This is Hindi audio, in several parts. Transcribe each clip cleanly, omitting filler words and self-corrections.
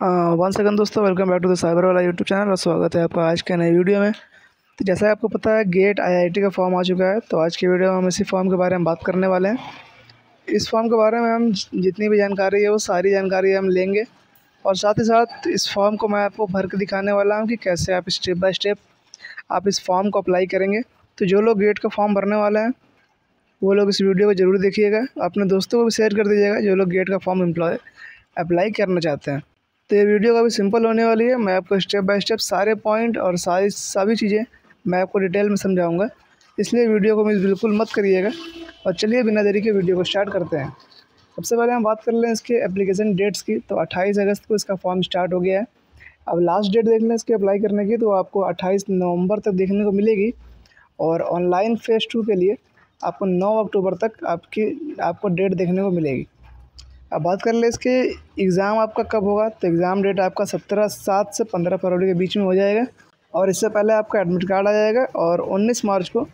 वन सेकंड दोस्तों, welcome back to the cyber वाला यूट्यूब चैनल और स्वागत है आपका आज के नए वीडियो में। तो जैसा आपको पता है, गेट आईआईटी का फॉर्म आ चुका है। तो आज की वीडियो में हम इसी फॉर्म के बारे में बात करने वाले हैं। इस फॉर्म के बारे में हम जितनी भी जानकारी है वो सारी जानकारी हम लेंगे और साथ ही साथ इस फॉर्म को मैं आपको भर के दिखाने वाला हूँ कि कैसे आप स्टेप बाय स्टेप आप इस फॉर्म को अप्लाई करेंगे। तो जो लोग गेट का फॉर्म भरने वाले हैं वो लोग इस वीडियो को ज़रूर देखिएगा, अपने दोस्तों को भी शेयर कर दीजिएगा जो लोग गेट का फॉर्म अप्लाई करना चाहते हैं। तो ये वीडियो काफ़ी सिंपल होने वाली है। मैं आपको स्टेप बाय स्टेप सारे पॉइंट और सभी चीज़ें मैं आपको डिटेल में समझाऊंगा, इसलिए वीडियो को मिस बिल्कुल मत करिएगा। और चलिए बिना देरी के वीडियो को स्टार्ट करते हैं। सबसे पहले हम बात कर लें इसके एप्लीकेशन डेट्स की। तो 28 अगस्त को इसका फॉर्म स्टार्ट हो गया है। अब लास्ट डेट देख लें इसके अप्लाई करने की, तो आपको 28 नवंबर तक देखने को मिलेगी। और ऑनलाइन फेज़ 2 के लिए आपको 9 अक्टूबर तक आपको डेट देखने को मिलेगी। अब बात कर ले इसके एग्ज़ाम आपका कब होगा। तो एग्ज़ाम डेट आपका 17/7 से 15 फरवरी के बीच में हो जाएगा और इससे पहले आपका एडमिट कार्ड आ जाएगा और 19 मार्च को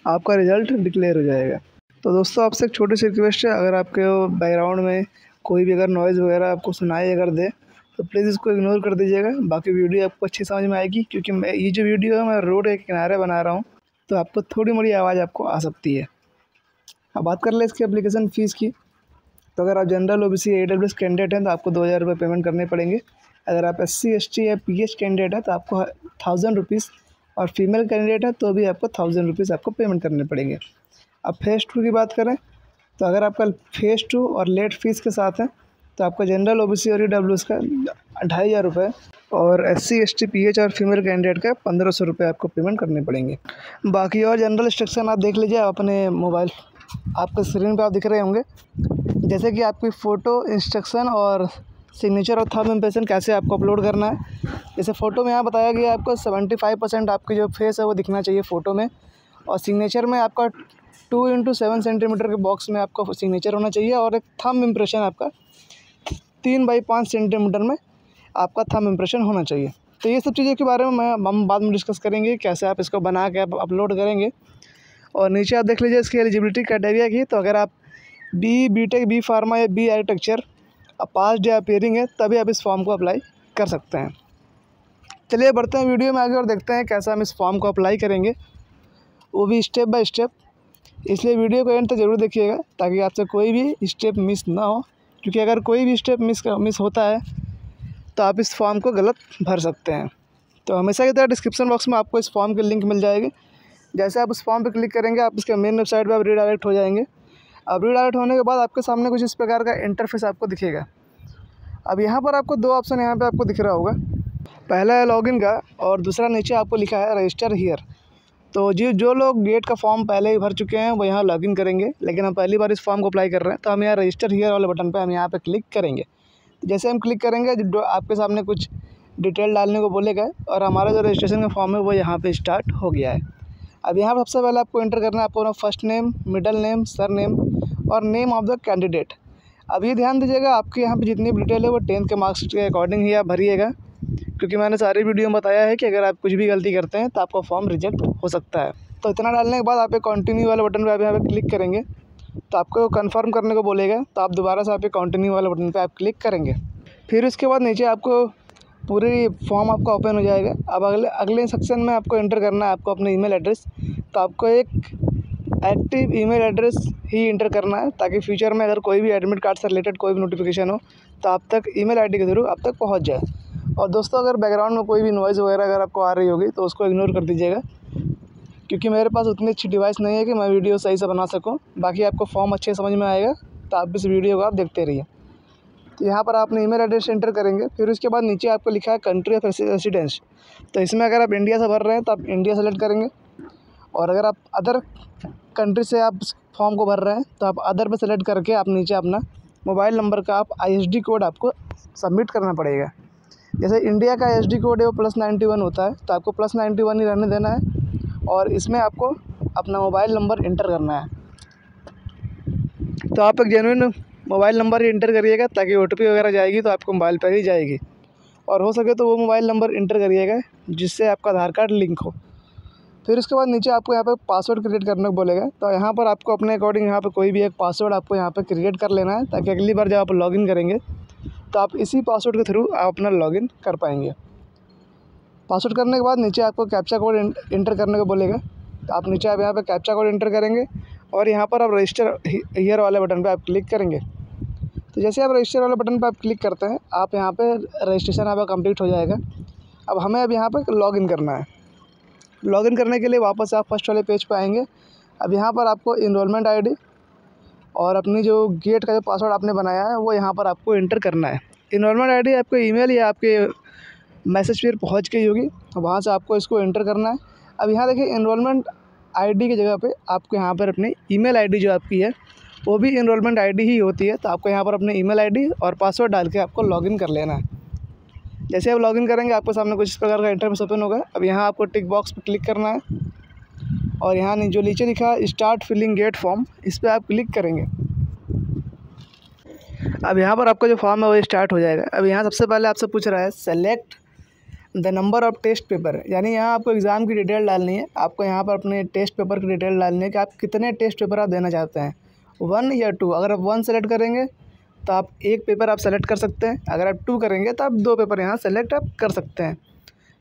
आपका रिज़ल्ट डिक्लेयर हो जाएगा। तो दोस्तों, आपसे एक छोटी सी रिक्वेस्ट है, अगर आपके बैकग्राउंड में कोई भी अगर नॉइज़ वगैरह आपको सुनाई अगर दे तो प्लीज़ इसको इग्नोर कर दीजिएगा। बाकी वीडियो आपको अच्छी समझ में आएगी, क्योंकि ये जो वीडियो है मैं रोड के किनारे बना रहा हूँ, तो आपको थोड़ी मोड़ी आवाज़ आपको आ सकती है। अब बात कर ले इसकी एप्लीकेशन फ़ीस की। तो अगर आप जनरल ओबीसी AWS कैंडिडेट हैं तो आपको 2000 रुपये पेमेंट करने पड़ेंगे। अगर आप SC ST या PH कैंडिडेट है तो आपको 1000 रुपीज़, और फीमेल कैंडिडेट है तो भी आपको 1000 रुपीज़ आपको पेमेंट करने पड़ेंगे। अब फेज़ 2 की बात करें तो अगर आपका फेज़ 2 और लेट फीस के साथ है तो आपका जनरल OBC और EWS का 2500 रुपये, और SC ST PH और फीमेल कैंडिडेट का 1500 रुपये आपको पेमेंट करने पड़ेंगे। बाकी और जनरल इंस्ट्रक्शन आप देख लीजिए अपने मोबाइल, आपके स्क्रीन पर आप दिख रहे होंगे, जैसे कि आपकी फ़ोटो, इंस्ट्रक्शन और सिग्नेचर और थंब इम्प्रेशन कैसे आपको अपलोड करना है। जैसे फ़ोटो में यहाँ बताया गया है आपको 75% आपकी जो फेस है वो दिखना चाहिए फ़ोटो में, और सिग्नेचर में आपका 2x7 सेंटीमीटर के बॉक्स में आपका सिग्नेचर होना चाहिए, और एक थंब इम्प्रेशन आपका 3x5 सेंटीमीटर में आपका थंब इम्प्रेशन होना चाहिए। तो ये सब चीज़ों के बारे में हम बाद में डिस्कस करेंगे, कैसे आप इसको बना के आप अपलोड करेंगे। और नीचे आप देख लीजिए इसकी एलिजिबिलिटी क्राइटेरिया की। तो अगर आप BTech, B फार्मा या B आर्किटेक्चर पास्ड या अपीयरिंग है तभी आप इस फॉर्म को अप्लाई कर सकते हैं। चलिए बढ़ते हैं वीडियो में आगे और देखते हैं कैसे हम इस फॉर्म को अप्लाई करेंगे, वो भी स्टेप बाय स्टेप। इसलिए वीडियो को एंड तक ज़रूर देखिएगा ताकि आपसे कोई भी स्टेप मिस ना हो, क्योंकि अगर कोई भी स्टेप मिस होता है तो आप इस फॉर्म को गलत भर सकते हैं। तो हमेशा की तरह डिस्क्रिप्शन बॉक्स में आपको इस फॉर्म की लिंक मिल जाएगी। जैसे आप उस फॉर्म पर क्लिक करेंगे आप इसके मेन वेबसाइट पर आप रीडायरेक्ट हो जाएंगे। अब रीडायरेक्ट होने के बाद आपके सामने कुछ इस प्रकार का इंटरफेस आपको दिखेगा। अब यहाँ पर आपको 2 ऑप्शन यहाँ पे आपको दिख रहा होगा, पहला है लॉगिन का और दूसरा नीचे आपको लिखा है रजिस्टर हियर। तो जो लोग गेट का फॉर्म पहले ही भर चुके हैं वो यहाँ लॉगिन करेंगे, लेकिन हम पहली बार इस फॉर्म को अप्लाई कर रहे हैं तो हम यहाँ रजिस्टर हियर वाले बटन पर हम यहाँ पर क्लिक करेंगे। जैसे हम क्लिक करेंगे आपके सामने कुछ डिटेल डालने को बोलेगा और हमारा जो रजिस्ट्रेशन का फॉर्म है वो यहाँ पर स्टार्ट हो गया है। अब यहाँ पर सबसे पहले आपको एंटर करना है आपको अपना first name, middle name, sir name और नेम ऑफ द कैंडिडेट। अब ये ध्यान दीजिएगा आपके यहाँ पे जितनी भी डिटेल है वो 10th के मार्क्स के अकॉर्डिंग ही आप भरिएगा, क्योंकि मैंने सारी वीडियो में बताया है कि अगर आप कुछ भी गलती करते हैं तो आपका फॉर्म रिजेक्ट हो सकता है। तो इतना डालने के बाद आप एक कंटिन्यू वाले बटन पर आप यहाँ पे क्लिक करेंगे तो आपको कंफर्म करने को बोलेगा, तो आप दोबारा से आप कंटिन्यू वाले बटन पर आप क्लिक करेंगे। फिर उसके बाद नीचे आपको पूरी फॉर्म आपका ओपन हो जाएगा। अब अगले सेक्शन में आपको एंटर करना है आपको अपना ईमेल एड्रेस। तो आपको एक एक्टिव ईमेल एड्रेस ही इंटर करना है ताकि फ्यूचर में अगर कोई भी एडमिट कार्ड से रिलेटेड कोई भी नोटिफिकेशन हो तो आप तक ईमेल आईडी के थ्रू आप तक पहुंच जाए। और दोस्तों, अगर बैकग्राउंड में कोई भी नॉइज़ वगैरह अगर आपको आ रही होगी तो उसको इग्नोर कर दीजिएगा, क्योंकि मेरे पास उतनी अच्छी डिवाइस नहीं है कि मैं वीडियो सही से बना सकूँ। बाकी आपको फॉर्म अच्छे समझ में आएगा तो आप इस वीडियो को आप देखते रहिए। तो यहाँ पर आपने ईमेल एड्रेस एंटर करेंगे। फिर उसके बाद नीचे आपको लिखा है कंट्री ऑफ रेसिडेंस। तो इसमें अगर आप इंडिया से भर रहे हैं तो आप इंडिया सेलेक्ट करेंगे, और अगर आप अदर कंट्री से आप फॉर्म को भर रहे हैं तो आप अदर पे सेलेक्ट करके आप नीचे अपना मोबाइल नंबर का आप ISD कोड आपको सबमिट करना पड़ेगा। जैसे इंडिया का ISD कोड है वो +91 होता है, तो आपको +91 ही रहने देना है और इसमें आपको अपना मोबाइल नंबर इंटर करना है। तो आप एक जेन्युइन मोबाइल नंबर ही इंटर करिएगा ताकि OTP वगैरह जाएगी तो आपको मोबाइल पर ही जाएगी, और हो सके तो वो मोबाइल नंबर इंटर करिएगा जिससे आपका आधार कार्ड लिंक हो। फिर उसके बाद नीचे आपको यहाँ पे पासवर्ड क्रिएट करने को बोलेगा। तो यहाँ पर आपको अपने अकॉर्डिंग यहाँ पे कोई भी एक पासवर्ड आपको यहाँ पे क्रिएट कर लेना है ताकि अगली बार जब आप लॉगिन करेंगे तो आप इसी पासवर्ड के थ्रू आप अपना लॉगिन कर पाएंगे। पासवर्ड करने के बाद नीचे आपको कैप्चा कोड इंटर करने को बोलेगा, तो आप नीचे आप यहाँ पे कैप्चा कोड इंटर करेंगे और यहाँ पर आप रजिस्टर हियर वाले बटन पे आप क्लिक करेंगे। तो जैसे आप रजिस्टर वाले बटन पे आप क्लिक करते हैं, आप यहाँ पे रजिस्ट्रेशन आपका कंप्लीट हो जाएगा। अब हमें अब यहाँ पर लॉगिन करना है। लॉगिन करने के लिए वापस आप फर्स्ट वाले पेज पे आएंगे। अब यहाँ पर आपको इनरोलमेंट आईडी और अपनी जो गेट का जो पासवर्ड आपने बनाया है वो यहाँ पर आपको इंटर करना है। इनरोलमेंट आईडी आपको ईमेल या आपके मैसेज पर पहुँच गई होगी, वहाँ से आपको इसको इंटर करना है। अब यहाँ देखिए इनरोलमेंट आईडी की जगह पे आपको यहाँ पर अपनी ईमेल आईडी जो आपकी है वो भी इनरोलमेंट आईडी ही होती है। तो आपको यहाँ पर अपनी ईमेल आईडी और पासवर्ड डाल के आपको लॉगिन कर लेना है। जैसे आप लॉगिन करेंगे आपके सामने कुछ इस प्रकार का इंटरफेस ओपन होगा। अब यहाँ आपको टिक बॉक्स पर क्लिक करना है और यहाँ जो नीचे लिखा है स्टार्ट फिलिंग गेट फॉर्म, इस पर आप क्लिक करेंगे। अब यहाँ पर आपका जो फॉर्म है वो स्टार्ट हो जाएगा। अब यहाँ सबसे पहले आपसे पूछ रहा है select the number of test paper, यानी यहाँ आपको एग्ज़ाम की डिटेल डालनी है। आपको यहाँ पर अपने टेस्ट पेपर की डिटेल डालनी है कि आप कितने टेस्ट पेपर आप देना चाहते हैं, 1 या 2। अगर आप 1 सेलेक्ट करेंगे तो आप 1 पेपर आप सेलेक्ट कर सकते हैं। अगर आप 2 करेंगे तो आप 2 पेपर यहाँ सेलेक्ट आप कर सकते हैं।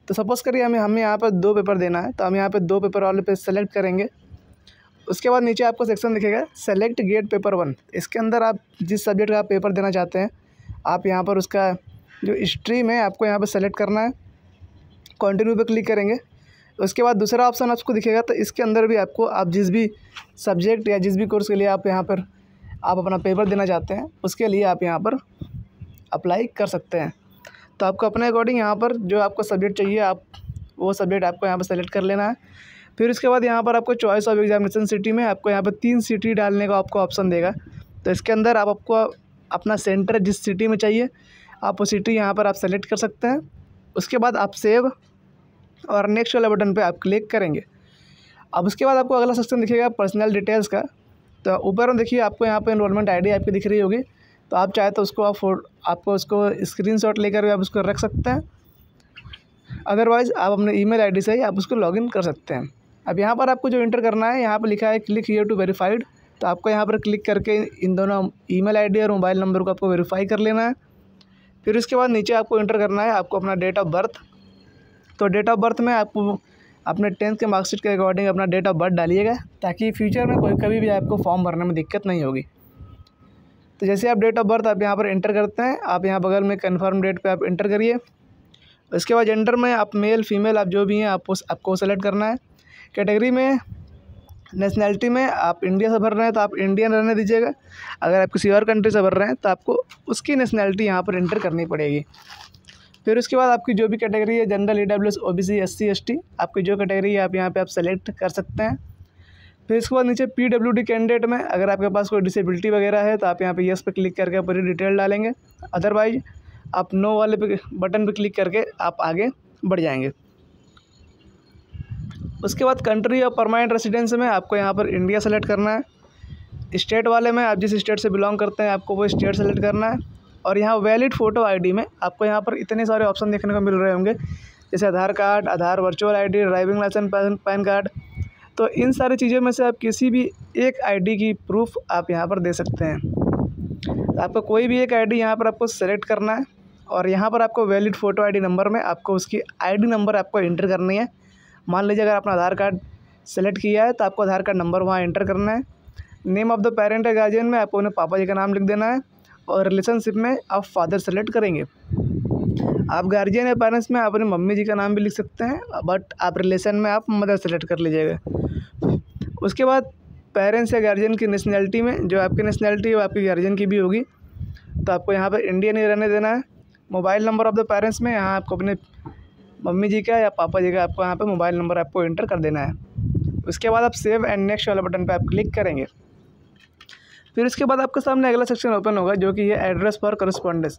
तो सपोज़ करिए हमें यहाँ पर 2 पेपर देना है, तो हम यहाँ पर 2 पेपर वाले पे सेलेक्ट करेंगे। उसके बाद नीचे आपको सेक्शन दिखेगा सेलेक्ट गेट पेपर 1। इसके अंदर आप जिस सब्जेक्ट का आप पेपर देना चाहते हैं आप यहाँ पर उसका जो स्ट्रीम है आपको यहाँ पर सेलेक्ट करना है। कंटिन्यू पे क्लिक करेंगे। उसके बाद दूसरा ऑप्शन आपको दिखेगा, तो इसके अंदर भी आपको आप जिस भी सब्जेक्ट या जिस भी कोर्स के लिए आप यहाँ पर आप अपना पेपर देना चाहते हैं उसके लिए आप यहाँ पर अप्लाई कर सकते हैं। तो आपको अपने अकॉर्डिंग यहाँ पर जो आपको सब्जेक्ट चाहिए आप वो सब्जेक्ट आपको यहाँ पर सेलेक्ट कर लेना है। फिर उसके बाद यहाँ पर आपको चॉइस ऑफ एग्जामिनेशन सिटी में आपको यहाँ पर 3 सिटी डालने का आपको ऑप्शन देगा। तो इसके अंदर आपको अपना सेंटर जिस सिटी में चाहिए आप वो सिटी यहाँ पर आप सेलेक्ट कर सकते हैं। उसके बाद आप सेव और नेक्स्ट वाले बटन पे आप क्लिक करेंगे। अब उसके बाद आपको अगला सेक्शन दिखेगा पर्सनल डिटेल्स का। तो ऊपर में देखिए आपको यहाँ पे एनरोलमेंट आईडी आपकी दिख रही होगी, तो आप चाहे तो उसको आपको उसको स्क्रीनशॉट लेकर भी आप उसको रख सकते हैं। अदरवाइज़ आप अपने ईमेल आईडी से ही आप उसको लॉगिन कर सकते हैं। अब यहाँ पर आपको जो इंटर करना है यहाँ पर लिखा है क्लिक हियर टू वेरीफाइड, तो आपको यहाँ पर क्लिक करके इन दोनों ईमेल आईडी और मोबाइल नंबर को आपको वेरीफाई कर लेना है। फिर उसके बाद नीचे आपको इंटर करना है आपको अपना डेट ऑफ बर्थ। तो डेट ऑफ बर्थ में आपको अपने 10th के मार्कशीट के अकॉर्डिंग अपना डेट ऑफ बर्थ डालिएगा, ताकि फ्यूचर में कभी भी आपको फॉर्म भरने में दिक्कत नहीं होगी। तो जैसे आप डेट ऑफ बर्थ आप यहाँ पर इंटर करते हैं, आप यहाँ बगल में कन्फर्म डेट पे आप इंटर करिए। उसके बाद जेंडर में आप मेल फीमेल आप जो भी हैं आपको सेलेक्ट करना है। कैटेगरी में नेशनैलिटी में आप इंडिया से भर रहे हैं तो आप इंडियन रहने दीजिएगा। अगर आप किसी और कंट्री से भर रहे हैं तो आपको उसकी नेशनैलिटी यहाँ पर इंटर करनी पड़ेगी। फिर उसके बाद आपकी जो भी कैटेगरी है general, EWS, OBC, SC, ST आपकी जो कैटेगरी है आप यहाँ पे आप सेलेक्ट कर सकते हैं। फिर इसके बाद नीचे PWD कैंडिडेट में अगर आपके पास कोई डिसेबिलिटी वगैरह है तो आप यहाँ पे यस पे क्लिक करके पूरी डिटेल डालेंगे। अदरवाइज आप नो वाले बटन पे क्लिक करके आप आगे बढ़ जाएंगे। उसके बाद कंट्री और परमानेंट रेसिडेंस में आपको यहाँ पर इंडिया सेलेक्ट करना है। स्टेट वाले में आप जिस स्टेट से बिलोंग करते हैं आपको वो स्टेट सेलेक्ट करना है। और यहाँ वैलिड फ़ोटो आईडी में आपको यहाँ पर इतने सारे ऑप्शन देखने को मिल रहे होंगे, जैसे Aadhaar card, Aadhaar virtual ID, driving licence, PAN card. तो इन सारी चीज़ों में से आप किसी भी एक आईडी की प्रूफ आप यहाँ पर दे सकते हैं। तो आपको कोई भी एक आईडी यहाँ पर आपको सेलेक्ट करना है और यहाँ पर आपको वैलिड फ़ोटो आईडी नंबर में आपको उसकी आईडी नंबर आपको इंटर करनी है। मान लीजिए अगर आपने आधार कार्ड सेलेक्ट किया है तो आपको आधार कार्ड नंबर वहाँ इंटर करना है। नेम ऑफ़ द पेरेंट या गार्जियन में आपको उन्हें पापा जी का नाम लिख देना है और रिलेशनशिप में आप फादर सेलेक्ट करेंगे। आप गार्जियन या पेरेंट्स में आप अपने मम्मी जी का नाम भी लिख सकते हैं, बट आप रिलेशन में आप मदर सेलेक्ट कर लीजिएगा। उसके बाद पेरेंट्स या गार्जियन की नेशनैलिटी में जो आपकी नेशनैलिटी है वो आपकी गार्जियन की भी होगी, तो आपको यहाँ पर इंडियन ही रहने देना है। Mobile number of the parents में यहाँ आपको अपने मम्मी जी का या पापा जी का आपको यहाँ पे मोबाइल नंबर आपको इंटर कर देना है। उसके बाद आप सेव एंड नेक्स्ट वाला बटन पे आप क्लिक करेंगे। फिर इसके बाद आपके सामने अगला सेक्शन ओपन होगा जो कि है एड्रेस फॉर करस्पॉन्डेंस।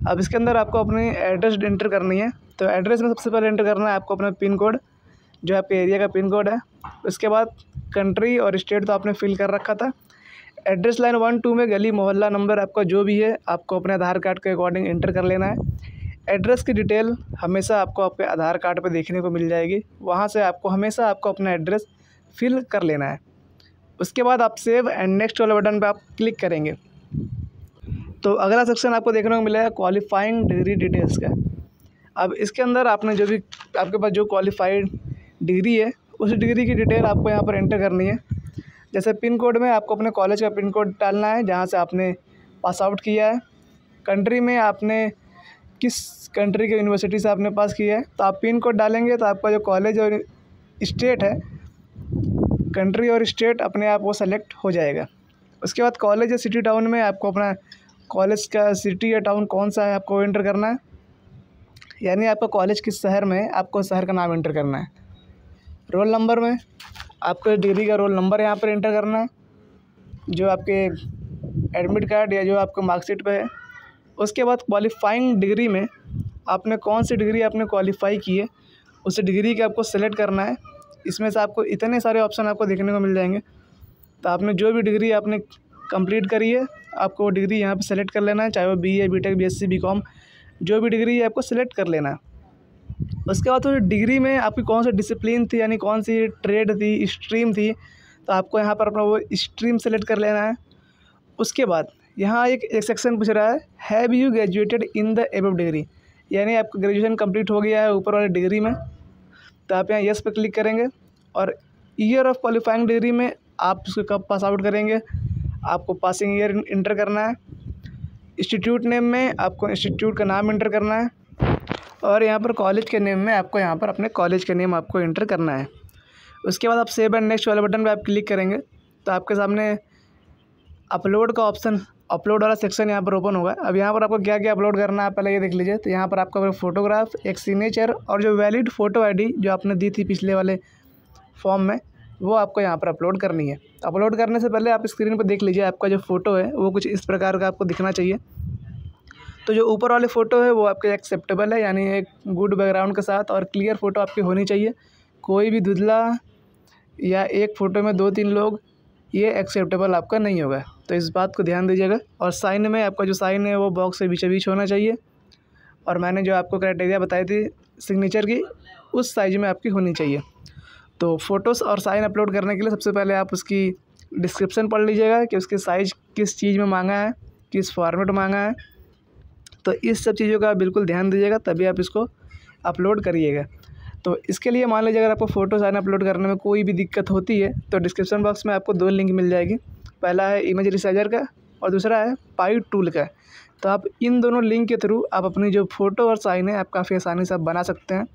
अब इसके अंदर आपको अपनी एड्रेस इंटर करनी है। तो एड्रेस में सबसे पहले इंटर करना है आपको अपना पिन कोड, जो आपके एरिया का पिन कोड है। उसके बाद कंट्री और स्टेट तो आपने फिल कर रखा था। एड्रेस लाइन 1, 2 में गली मोहल्ला नंबर आपका जो भी है आपको अपने आधार कार्ड के अकॉर्डिंग इंटर कर लेना है। एड्रेस की डिटेल हमेशा आपको आपके आधार कार्ड पर देखने को मिल जाएगी, वहाँ से आपको हमेशा आपको अपना एड्रेस फिल कर लेना है। उसके बाद आप सेव एंड नेक्स्ट वाले बटन पे आप क्लिक करेंगे। तो अगला सेक्शन आपको देखने को मिलेगा क्वालिफाइंग डिग्री डिटेल्स का। अब इसके अंदर आपने जो भी आपके पास जो क्वालिफाइड डिग्री है उस डिग्री की डिटेल आपको यहाँ पर एंटर करनी है। जैसे पिन कोड में आपको अपने कॉलेज का पिन कोड डालना है जहाँ से आपने पास आउट किया है। कंट्री में आपने किस कंट्री के यूनिवर्सिटी से आपने पास किया है, तो आप पिन कोड डालेंगे तो आपका जो कॉलेज और स्टेट है, कंट्री और स्टेट अपने आप वो सेलेक्ट हो जाएगा। उसके बाद कॉलेज या सिटी टाउन में आपको अपना कॉलेज का सिटी या टाउन कौन सा है आपको एंटर करना है, यानी आपका कॉलेज किस शहर में है आपको शहर का नाम एंटर करना है। रोल नंबर में आपको डिग्री का रोल नंबर यहाँ पर एंटर करना है जो आपके एडमिट कार्ड या जो आपके मार्कशीट पे है। उसके बाद क्वालिफाइंग डिग्री में आपने कौन सी डिग्री आपने क्वालिफाई की है उस डिग्री का आपको सेलेक्ट करना है। इसमें से आपको इतने सारे ऑप्शन आपको देखने को मिल जाएंगे, तो आपने जो भी डिग्री आपने कंप्लीट करी है आपको वो डिग्री यहाँ पे सेलेक्ट कर लेना है, चाहे वो BA BTech BSc BCom जो भी डिग्री है आपको सेलेक्ट कर लेना है। उसके बाद तो डिग्री में आपकी कौन सी डिसिप्लिन थी यानी कौन सी ट्रेड थी स्ट्रीम थी, तो आपको यहाँ पर अपना वो स्ट्रीम सेलेक्ट कर लेना है। उसके बाद यहाँ एक सेक्शन पूछ रहा है have you graduated in the above degree, यानी आपका ग्रेजुएशन कंप्लीट हो गया है ऊपर वाली डिग्री में, तो आप यहाँ यस पर क्लिक करेंगे। और ईयर ऑफ क्वालिफाइंग डिग्री में आप उसको कब पास आउट करेंगे आपको पासिंग ईयर इंटर करना है। इंस्टीट्यूट नेम में आपको इंस्टीट्यूट का नाम इंटर करना है और यहाँ पर कॉलेज के नेम में आपको यहाँ पर अपने कॉलेज का नेम आपको इंटर करना है। उसके बाद आप सेव एंड नेक्स्ट वाले बटन पे आप क्लिक करेंगे तो आपके सामने अपलोड का ऑप्शन, अपलोड वाला सेक्शन यहाँ पर ओपन होगा। अब यहाँ पर आपको क्या क्या अपलोड करना है पहले ये देख लीजिए। तो यहाँ पर आपका फ़ोटोग्राफ, एक सिग्नेचर और जो वैलिड फ़ोटो ID जो आपने दी थी पिछले वाले फॉर्म में वो आपको यहाँ पर अपलोड करनी है। अपलोड करने से पहले आप स्क्रीन पर देख लीजिए आपका जो फ़ोटो है वो कुछ इस प्रकार का आपको दिखना चाहिए। तो जो ऊपर वाले फ़ोटो है वो आपके एक्सेप्टेबल है, यानी एक गुड बैकग्राउंड के साथ और क्लियर फ़ोटो आपकी होनी चाहिए। कोई भी धुंधला या एक फ़ोटो में 2-3 लोग ये एक्सेप्टेबल आपका नहीं होगा, तो इस बात को ध्यान दीजिएगा। और साइन में आपका जो साइन है वो बॉक्स के बीचों बीच होना चाहिए और मैंने जो आपको क्राइटेरिया बताई थी सिग्नेचर की उस साइज़ में आपकी होनी चाहिए। तो फ़ोटोज़ और साइन अपलोड करने के लिए सबसे पहले आप उसकी डिस्क्रिप्शन पढ़ लीजिएगा कि उसकी साइज़ किस चीज़ में मांगा है, किस फॉर्मेट मांगा है। तो इस सब चीज़ों का बिल्कुल ध्यान दीजिएगा तभी आप इसको अपलोड करिएगा। तो इसके लिए मान लीजिए अगर आपको फ़ोटो साइन अपलोड करने में कोई भी दिक्कत होती है तो डिस्क्रिप्शन बॉक्स में आपको 2 लिंक मिल जाएगी। पहला है इमेज रिसाइजर का और दूसरा है पाई टूल का। तो आप इन दोनों लिंक के थ्रू आप अपनी जो फ़ोटो और साइन है आप काफ़ी आसानी से आप बना सकते हैं।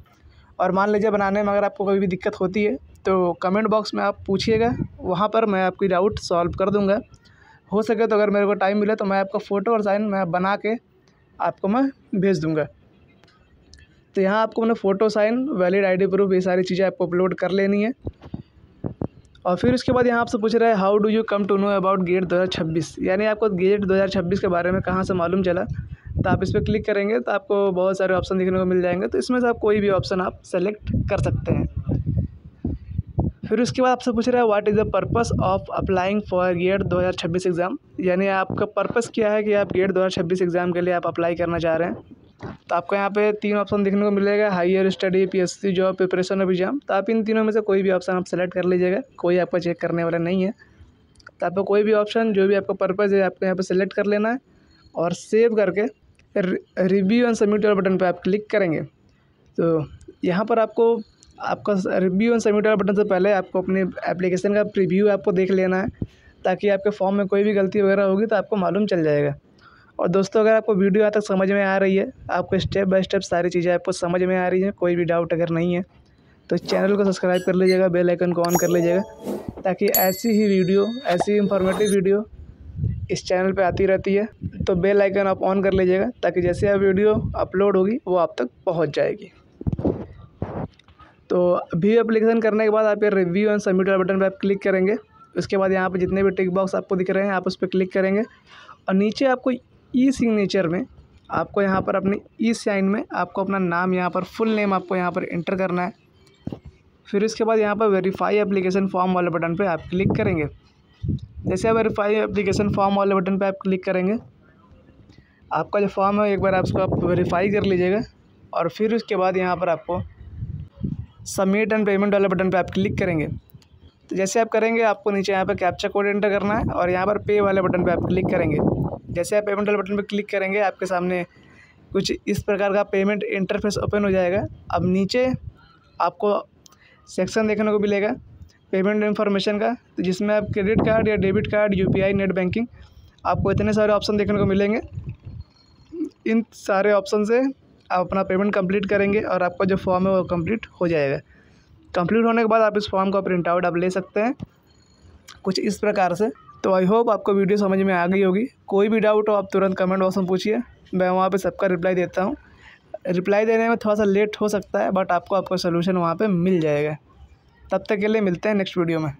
और मान लीजिए बनाने में अगर आपको कोई भी दिक्कत होती है तो कमेंट बॉक्स में आप पूछिएगा, वहाँ पर मैं आपकी डाउट सॉल्व कर दूँगा। हो सके तो अगर मेरे को टाइम मिले तो मैं आपका फ़ोटो और साइन मैं बना के आपको मैं भेज दूँगा। तो यहाँ आपको मैंने photo, sign, valid ID proof ये सारी चीज़ें आपको अपलोड कर लेनी है। और फिर उसके बाद यहाँ आपसे पूछ रहा है how do you come to know about GATE 2026, यानी आपको गेट 2026 के बारे में कहाँ से मालूम चला। तो आप इस पर क्लिक करेंगे तो आपको बहुत सारे ऑप्शन देखने को मिल जाएंगे, तो इसमें से आप कोई भी ऑप्शन आप सेलेक्ट कर सकते हैं। फिर उसके बाद आपसे पूछ रहा है what is the purpose of applying for GATE 2026 exam, यानी आपका पर्पस क्या है कि आप गेट 2026 एग्ज़ाम के लिए आप अप्लाई करना चाह रहे हैं। तो आपको यहाँ पे 3 ऑप्शन देखने को मिलेगा, higher study, PSC job, preparation of exam. तो आप इन तीनों में से कोई भी ऑप्शन आप सेलेक्ट कर लीजिएगा, कोई आपका चेक करने वाला नहीं है। तो आपको कोई भी ऑप्शन जो भी आपका पर्पज़ है आपको यहाँ पे सेलेक्ट कर लेना है और सेव करके रिव्यू एंड सबमिट वाले बटन पे आप क्लिक करेंगे। तो यहाँ पर आपको आपका रिव्यू एंड सबमिट वाले बटन से पहले आपको अपने एप्लीकेशन का प्रीव्यू आपको देख लेना है ताकि आपके फॉर्म में कोई भी गलती वगैरह होगी तो आपको मालूम चल जाएगा। और दोस्तों अगर आपको वीडियो यहाँ तक समझ में आ रही है, आपको स्टेप बाय स्टेप सारी चीज़ें आपको समझ में आ रही हैं, कोई भी डाउट अगर नहीं है तो चैनल को सब्सक्राइब कर लीजिएगा, बेल आइकन को ऑन कर लीजिएगा ताकि ऐसी ही वीडियो, ऐसी इंफॉर्मेटिव वीडियो इस चैनल पे आती रहती है। तो बेल आइकन आप ऑन कर लीजिएगा ताकि जैसे आप वीडियो अपलोड होगी वो आप तक पहुँच जाएगी। तो व्यू एप्लीकेशन करने के बाद आप ये रिव्यू एंड सबमिट वाले बटन पर आप क्लिक करेंगे। उसके बाद यहाँ पर जितने भी टिक बॉक्स आपको दिख रहे हैं आप उस पर क्लिक करेंगे और नीचे आपको ई सिग्नेचर में आपको यहाँ पर अपनी ई साइन में आपको अपना नाम यहाँ पर फुल नेम आपको यहाँ पर एंटर करना है। फिर इसके बाद यहाँ पर वेरीफाई एप्लीकेशन फॉर्म वाले बटन पे आप क्लिक करेंगे। जैसे आप वेरीफाई एप्लीकेशन फॉर्म वाले बटन पे आप क्लिक करेंगे, आपका जो फॉर्म है एक बार आपको आप वेरीफाई कर लीजिएगा और फिर उसके बाद यहाँ पर आपको सबमिट एंड पेमेंट वाले बटन पर आप क्लिक करेंगे। तो जैसे आप करेंगे आपको नीचे यहाँ पर कैप्चा कोड एंटर करना है और यहाँ पर पे वाले बटन पर आप क्लिक करेंगे। जैसे आप पेमेंट वाले बटन पर क्लिक करेंगे आपके सामने कुछ इस प्रकार का पेमेंट इंटरफेस ओपन हो जाएगा। अब नीचे आपको सेक्शन देखने को मिलेगा पेमेंट इन्फॉर्मेशन का, तो जिसमें आप क्रेडिट कार्ड या debit card, UPI, net banking, आपको इतने सारे ऑप्शन देखने को मिलेंगे। इन सारे ऑप्शन से आप अपना पेमेंट कंप्लीट करेंगे और आपका जो फॉर्म है वो कंप्लीट हो जाएगा। कंप्लीट होने के बाद आप इस फॉर्म का प्रिंट आउट आप ले सकते हैं कुछ इस प्रकार से। तो आई होप आपको वीडियो समझ में आ गई होगी। कोई भी डाउट हो आप तुरंत कमेंट बॉक्स में पूछिए, मैं वहाँ पे सबका रिप्लाई देता हूँ। रिप्लाई देने में थोड़ा सा लेट हो सकता है बट आपको आपका सोल्यूशन वहाँ पे मिल जाएगा। तब तक के लिए मिलते हैं नेक्स्ट वीडियो में।